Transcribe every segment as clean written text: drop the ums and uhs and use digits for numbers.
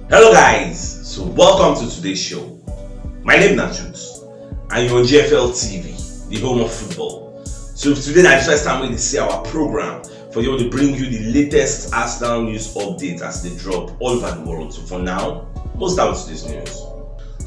Hello guys, so welcome to today's show. My name is CHUKS and you're on GFL TV, the home of football. So today is the first time we see our program for you to bring you the latest Arsenal news updates as they drop all over the world. So for now, let's start with today's news.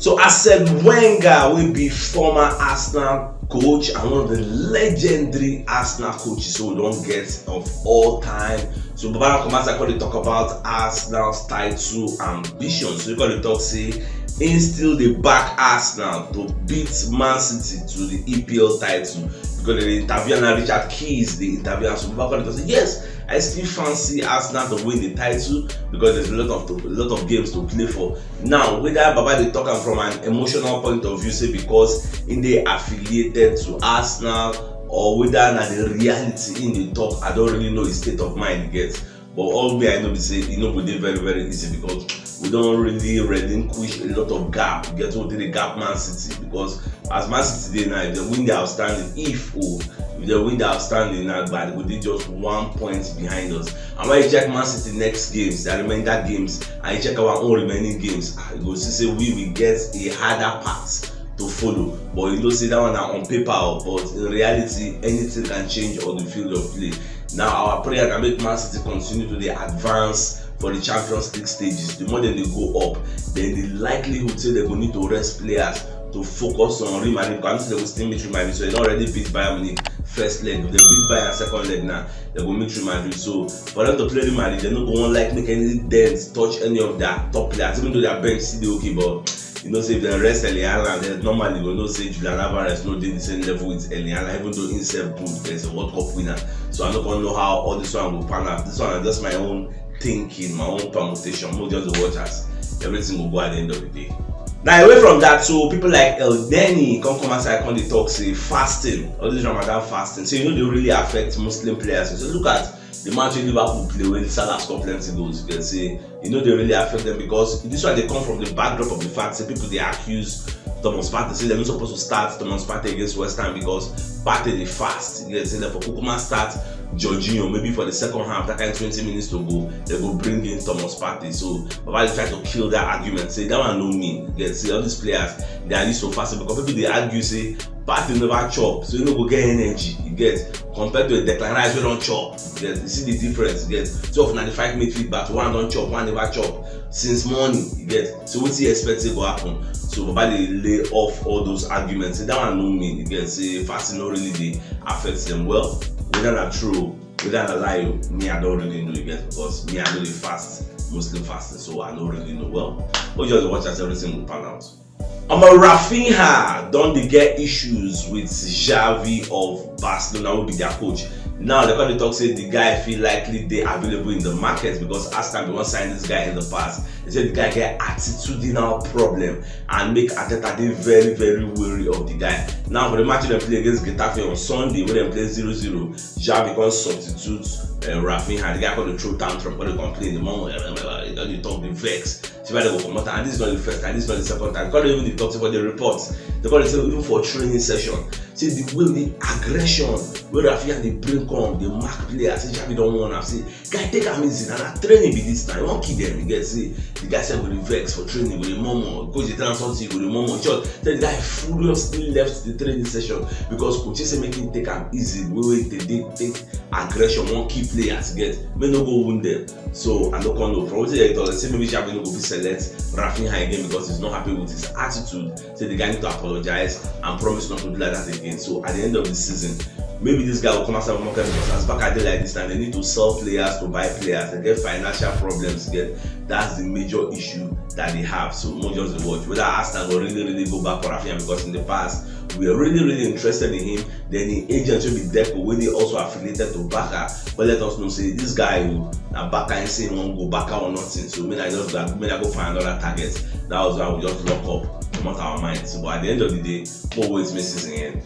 So Arsene Wenger will be former Arsenal coach and one of the legendary Arsenal coaches who we don't get of all time. So Baba Commander call talk about Arsenal's title ambition. So you call the talk say instill the back Arsenal to beat Man City to the EPL title because the interview now Richard Keys the interview. So Baba call say yes, I still fancy Arsenal to win the title because there's a lot of games to play for. Now whether Baba they talk from an emotional point of view, say because in they affiliated to Arsenal, or whether na the reality in the talk, I don't really know his state of mind he gets. But all me I know be say go dey very very easy because we don't really relinquish a lot of gap. We get to the gap Man City because as Man City today now, if they win the outstanding, if they win the outstanding now, but we did just 1 point behind us. And when you check Man City next games, the remainder games, and you check our own remaining games, you go see say we will get a harder path to follow. But you don't see that one on paper, but in reality anything can change on the field of play. Now our prayer can make Man City continue to the advance for the Champions League stages. The more they go up, then the likelihood say they will need to rest players to focus on Real Madrid because they will still meet Real Madrid. So they already beat Bayern Munich first leg. If they beat Bayern second leg now, they will meet Real Madrid. So for them to play Real Madrid, they're not going to make any dents, touch any of their top players, even though their bench still okay, but say if they rest Eliana, then normally we know say Julian Alvarez no dey the same level with Eliana, even though himself good, there's a World Cup winner. So I'm not gonna know how all this one will pan out. This one is just my own thinking, my own permutation. More just the watchers. Everything will go at the end of the day. Now away from that, so people like El Denny come outside come they talk say fasting, all this Ramadan fasting. So they really affect Muslim players. So look at the match in Liverpool play when Salah scored plenty goals. You can say they really affect them because this one they come from the backdrop of the fact say people they accuse Thomas Partey, say they're not supposed to start Thomas Partey against West Ham because Partey they fast. You can say that for Kukuma start Jorginho maybe for the second half, that kind of 20 minutes to go, they go bring in Thomas Partey. So Baba try to kill that argument, say that one no mean. You can see all these players they are so fast because people they argue say Partey never chop, so you know go get energy. You get compared to a Declan Rice we don't chop. You get, you see the difference. You get 12 95 midfield but one don't chop, one never chop since morning. You get so what you expect to go happen. So Baba they lay off all those arguments. Say that one no mean. You get say fasting not really they affects them well. Whether that's true, whether that's a lie, me I don't really know. You get because me I know the fast Muslim fasting, so I don't really know well. But just watch as everything will pan out. Rafinha don't they get issues with Xavi of Barcelona will be their coach. Now they're going to talk say the guy feel likely they available in the market because as time they want sign this guy in the past. They said the guy get attitudinal problem and make Arteta they very very wary of the guy. Now for the match they play against Getafe on Sunday when they play 0-0, Xavi can substitute Rafinha. The guy called the throw tantrum, when they complain the moment they talk the vex. So they go come out and this is not the first time, this is not the second time. Because even they talk about the reports, they call it even for training session. See the way the aggression where Rafinha they bring come, they mark players, say Xavi don't want to say, guy take am easy, and a training be this time, you won't kill them, you get see. The guy said with the vex for training with the murmur, coach they tell something with the murmur. Tell the guy furiously left the training session because coaches say make him take am easy, way they take aggression, won't keep players, get may no go wound them. So I don't know from what they talk, say maybe Xavi no go be select Rafinha again because he's not happy with his attitude. Say the guy need to apologize and promise not to do like that again. So at the end of the season, maybe this guy will come outside the market because as back at day like this time, they need to sell players to buy players. They get financial problems. That's the major issue that they have. So more just the watch. Whether Arsenal will really go back for Rafinha because in the past we are really interested in him. Then the agent will be Deco when they also affiliated to Barca. But let us know say this guy who now Barca and say won't go back or nothing. So I go find another target. That was why we just lock up, come out our minds. So, but at the end of the day, always misses in the end.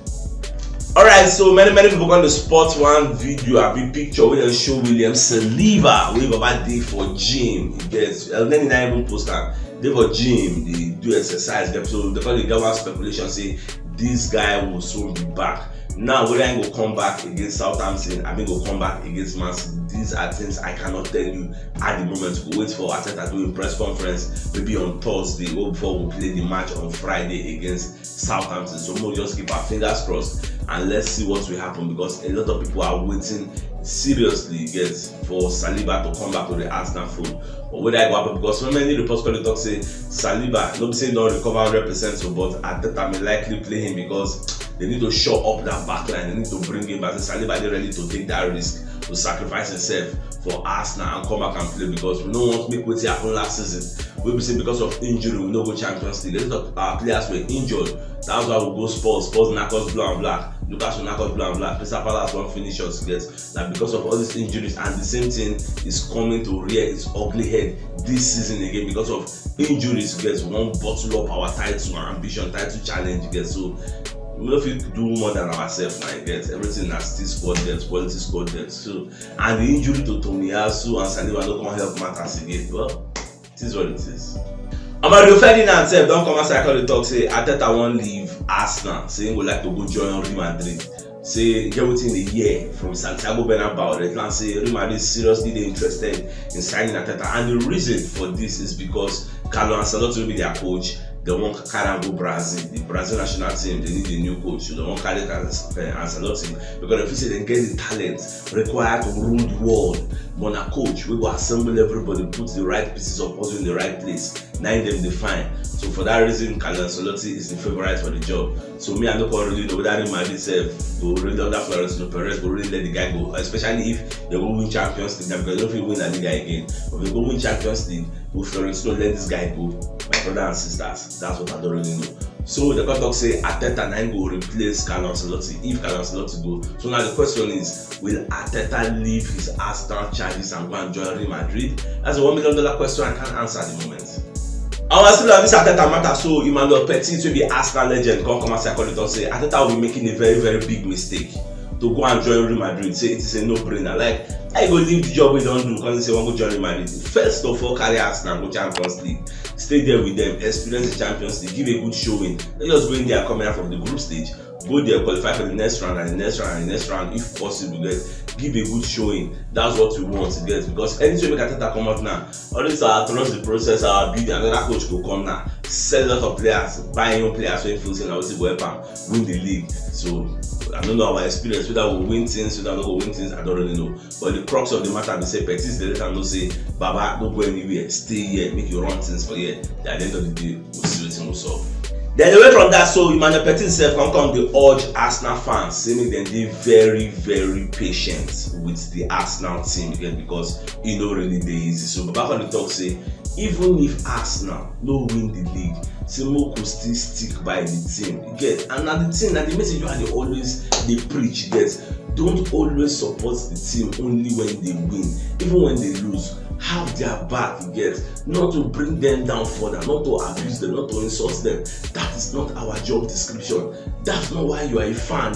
Alright, so many people going to spot one video, a big picture where they show William Saliba with Baba day for gym. Yes, and then they even post that they for gym, they do exercise. So they call the government speculation say this guy will soon be back. Now, whether I go come back against Southampton, I go come back against Man City, these are things I cannot tell you at the moment. We'll wait for Arteta doing press conference maybe on Thursday or before we play the match on Friday against Southampton. So we'll just keep our fingers crossed and let's see what will happen, because a lot of people are waiting seriously for Saliba to come back to the Arsenal fold. But whether I go happen, because so many reports call the talk say Saliba, nobody say don't recover 100%, so but Arteta may likely play him because they need to shore up that backline. They need to bring him back. Saliba is ready to take that risk, to sacrifice himself for Arsenal and come back and play, because we don't want to make what happened last season. We say because of injury we no go Champions League. A lot of our players were injured. That's why we go Spurs knock us blue and black. Lucas will knock us blue and black. Crystal Palace won't finish us. Like because of all these injuries, and the same thing is coming to rear its ugly head this season again because of injuries. We won't bottle up our title, our ambition, title challenge. So we don't feel to do more than ourselves now. Everything has still squad depth, quality squad depth. So, and the injury to Tomiyasu and Saliba don't come help matters again. Well, it is what it is. Mario Ferdinand said, don't come outside the talk, say Arteta won't leave Arsenal, saying would like to go join Real Madrid. Say get within a year from Santiago Bernabeu. They can say Real Madrid is seriously interested in signing Arteta, and the reason for this is because Carlo Ancelotti will be their coach. They won't carry and go Brazil. The Brazil national team, they need a new coach. So they won't carry Ancelotti because if you say they get the talent required to rule the world, but a coach we will assemble everybody, put the right pieces of puzzle in the right place, nine them define. So for that reason, Carlo Ancelotti is the favorite for the job. So me, I don't really know whether Real Madrid will really under Florentino Perez will really let the guy go, especially if they will win Champions League. Because they don't feel win the Liga again. But if they go win Champions League, will Florentino let this guy go? My brother and sisters, that's what I don't really know. So the talk say Arteta now will replace Carlo Ancelotti if Carlo Ancelotti go. So now the question is, will Arteta leave his Arsenal charges and go and join Real Madrid? That's a $1 million question I can't answer at the moment. I was still on this Arteta matter, so Emmanuel Petit will be Arsenal legend. Come and say Arteta will be making a very, very big mistake to go and join Real Madrid. Say it is a no-brainer. Like, I go leave the job we don't do because they say want to join Real Madrid. First of all, carry Arsenal go Champions League. Stay there with them, experience the Champions League, give a good showing. They just go in there coming out from the group stage, go there, qualify for the next round and the next round and the next round if possible. Give a good showing. That's what we want to get, because anytime we can come out now, all this trust the process, our building, another coach will come now, sell a lot of players, buy young players when feels and we will help them win the league. So I don't know our experience, whether we'll win things, whether we will win things, I don't really know. But the crux of the matter, they say Petit, they let them know say, Baba, don't go anywhere, stay here, make you run things for here. At the end of the day, we'll see what will solve. Then away from that, so Emmanuel Petit himself come the urge Arsenal fans, saying they be very, very patient with the Arsenal team again, because it not really dey easy. So back on the talk say, even if Arsenal no win the league, Simo could still stick by the team. And now the thing, that the message you are always they preach, don't always support the team only when they win, even when they lose. Have their back, not to bring them down further, not to abuse them, not to insult them. That is not our job description. That's not why you are a fan,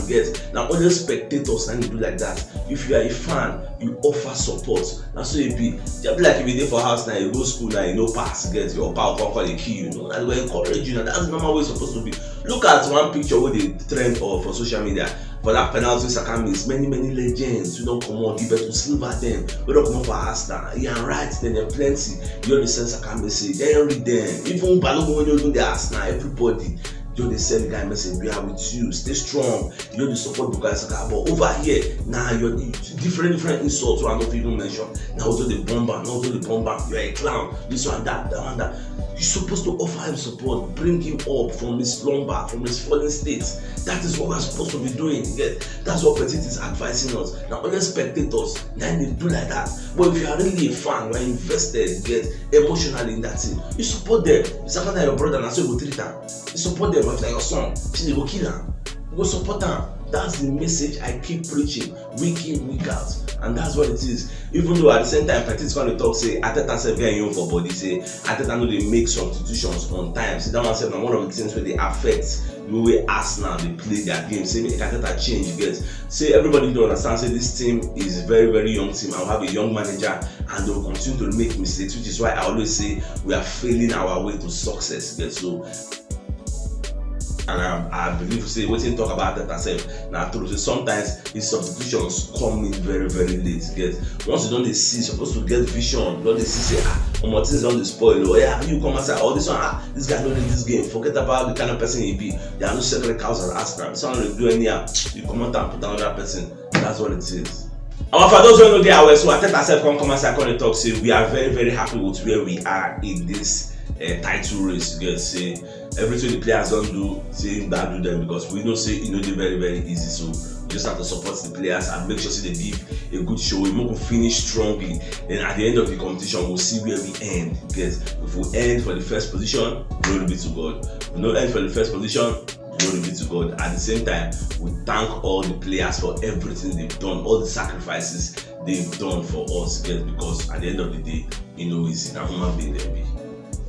Now other spectators and do like that. If you are a fan, you offer support. That's so it be. Just like if you dey for house now, you go school now, you know pass, your power come call a key, and we encourage you. Now that's the normal way it's supposed to be. Look at one picture with the trend of for social media. For that penalty Saka miss, many legends don't come on, give it to Silver them. We don't come on for Arsenal. You are right, then there plenty. You understand Saka message, they don't read them. Even Balogun when you do the Arsenal, everybody. You dey send the guy message, we are with you, stay strong. You know the support Bukayo Saka. But over here, now you're different insults we are not even mentioned. Now do the bomber, you're a clown, this one, that one, that. You're supposed to offer him support, bring him up from his slumber, from his fallen state. That is what we're supposed to be doing. That's what Petit is advising us. Now, other spectators, then they do like that. But if you are really a fan, you're invested, emotionally in that team, you support them. You support them, your brother, and so you go treat them. You support them after your son. You go kill them. You go support them. That's the message I keep preaching week in, week out, and that's what it is. Even though at the same time, Petit's going to talk, say Arteta self get young for body, say Arteta know they make substitutions on time. See that one self, one of the things where they affect the way Arsenal they play their game. Say make Arteta change, say everybody don't understand. Say this team is very, very young team, and we have a young manager, and they will continue to make mistakes, which is why I always say we are failing our way to success. So and I believe say wetin talk about that herself na true. So sometimes his substitutions come in very very late. Get once you don dey see, supposed to get vision, don dey see say things don dey spoil. Oh yeah, you come outside, this one this guy no need this game. Forget about the kind of person he be. There are no sacred cows at Arsenal. This one no dey do anyhow. You come out and put another person. That's what it is. And for those who no dey aware, so I tell myself come outside, come and talk. Say we are very very happy with where we are in this title race. You get say everything the players don't do, say that do them, because we know say it no dey very very easy. So we just have to support the players and make sure say they give a good show. We will finish strongly. Then at the end of the competition, we'll see where we end. Because if we end for the first position, glory be to God. If we don't end for the first position, glory be to God. At the same time, we thank all the players for everything they've done, all the sacrifices they've done for us. Because at the end of the day, it's a human being they be.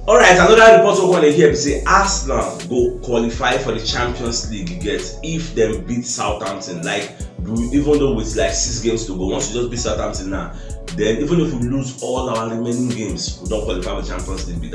Alright, another report we want to hear say Arsenal go qualify for the Champions League if them beat Southampton. Like, even though with like 6 games to go, once you just beat Southampton now, then even if we lose all our remaining games, we don't qualify for Champions League.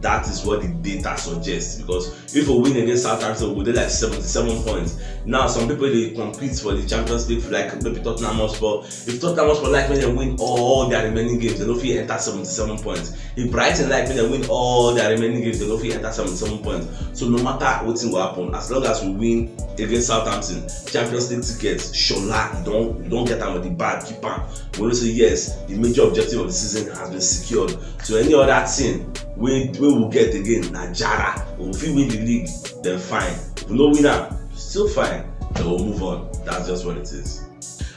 That is what the data suggests. Because if we win against Southampton, we'll do like 77 points. Now some people they compete for the Champions League, like maybe Tottenham Hotspur. If Tottenham Hotspur like when they win all their remaining games, they don't feel enter 77 points. If Brighton like when they win all their remaining games, they don't feel enter 77 points. So no matter what thing will happen, as long as we win against Southampton, Champions League tickets, Shola, you don't get them with the bad keeper. We will say yes, the major objective of the season has been secured. So any other thing we will get again, Najara. If we win the league, then fine. If we no winner, still fine. Then we'll move on. That's just what it is.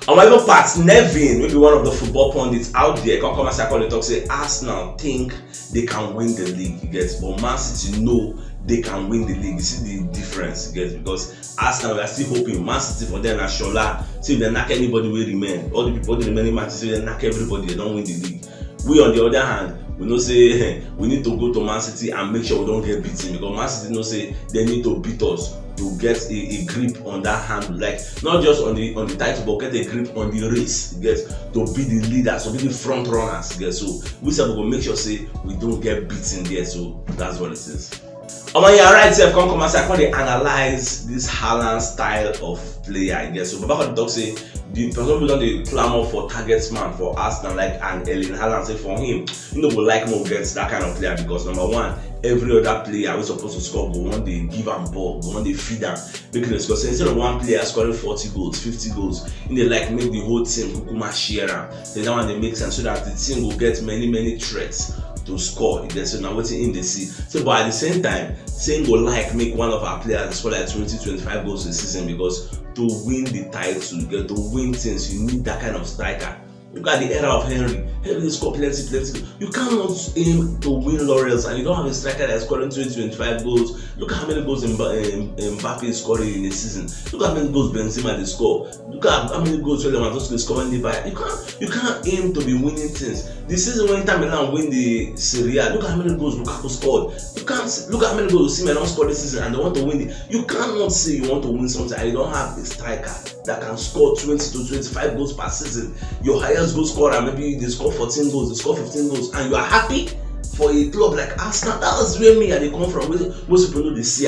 On my other part, Nevin, maybe one of the football pundits out there, can come and talk, say Arsenal think they can win the league, but Man City know they can win the league. You see the difference, because Arsenal, we are still hoping. Man City for them, Shola, see if they knock anybody will remain. All the people, the remaining matches, they knock everybody, they don't win the league. We on the other hand, we know say we need to go to Man City and make sure we don't get beaten, because Man City know say they need to beat us to get a grip on that hand, like not just on the title, but get a grip on the race, to be the leaders, to be the front runners, so we say we go make sure say we don't get beaten there. So that's what it is. Right, so come and say, I can't analyze this Haaland style of player. So Baba for the talk say the person who don't clamor for target man for Arsenal, like an Erling Haaland, say for him, we like more gets that kind of player, because number one, every other player who's supposed to score go one day give am ball, go one day feed am, make it score. So instead of one player scoring 40 goals, 50 goals, they like make the whole team kukuma share am. Then that one they make sense, so that the team will get many threats to score. So now waiting in the see. So but at the same time, saying go like make one of our players score like 20-25 goals a season, because to win the title, to win things, you need that kind of striker. Look at the era of Henry. Henry scored plenty. You cannot aim to win laurels and you don't have a striker that's scoring 20-25 goals. Look at how many goals Mbappe is scoring in a season. Look at how many goals Benzema they score. Look at how many goals Lewandowski is scoring. You can't aim to be winning things. The season when Inter Milan win the Serie A, look at how many goals Lukaku scored. You can't look at how many goals Osimhen scored this season and they want to win it. You cannot say you want to win something and you don't have a striker that can score 20-25 goals per season. Your highest goal scorer, maybe they score 14 goals, they score 15 goals, and you are happy for a club like Arsenal. That's where me and they come from. Most people know the see.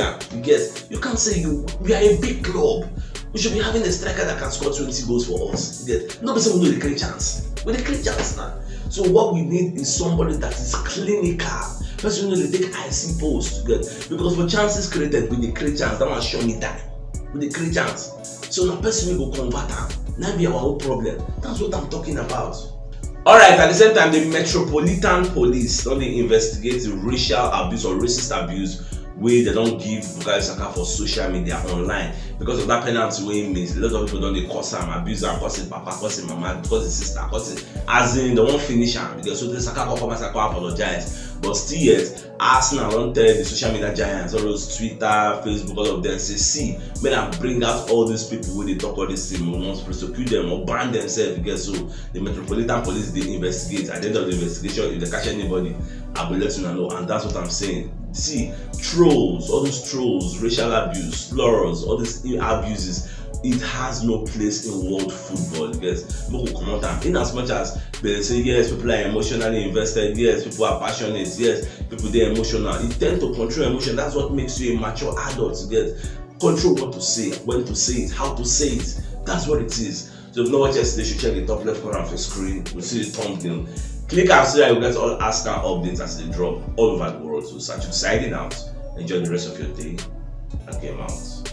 You can't say we are a big club. We should be having a striker that can score 20 goals for us. Nobody say we know the great chance. We the great chance now. So what we need is somebody that is clinical. First, we know they take IC post, because for chances created with the great chance, that one show me that with the great chance. So the person will go convert them. Now be our whole problem. That's what I'm talking about. Alright, at the same time, the Metropolitan Police don't they investigate racial abuse or racist abuse where they don't give Bukayo Saka for social media online. Because of that penalty way he missed, a lot of people don't they curse him, abuse him, curse him papa, curse him mama, curse his sister, curse him. As in, they won't finish him. Because so the Saka come and Saka apologize. But still yet, Arsenal don't tell the social media giants, all those Twitter, Facebook, all of them, say, see, when I bring out all these people when they talk all this thing, we must prosecute them or ban themselves. So the Metropolitan Police, they investigate. At the end of the investigation, if they catch anybody, I will let you know. And that's what I'm saying. See, trolls, all those trolls, racial abuse, slurs, all these abuses, it has no place in world football. Yes, in as much as they say yes, people are emotionally invested, yes, people are passionate, yes, people they're emotional. It tends to control emotion. That's what makes you a mature adult. Yes, control what to say, when to say it, how to say it. That's what it is. So if you know what yesterday, you should check the top left corner of your screen. You'll see the thumbnail. Click and see that you get all Arsenal updates as they drop all over the world. So, signing out. Enjoy the rest of your day and game out.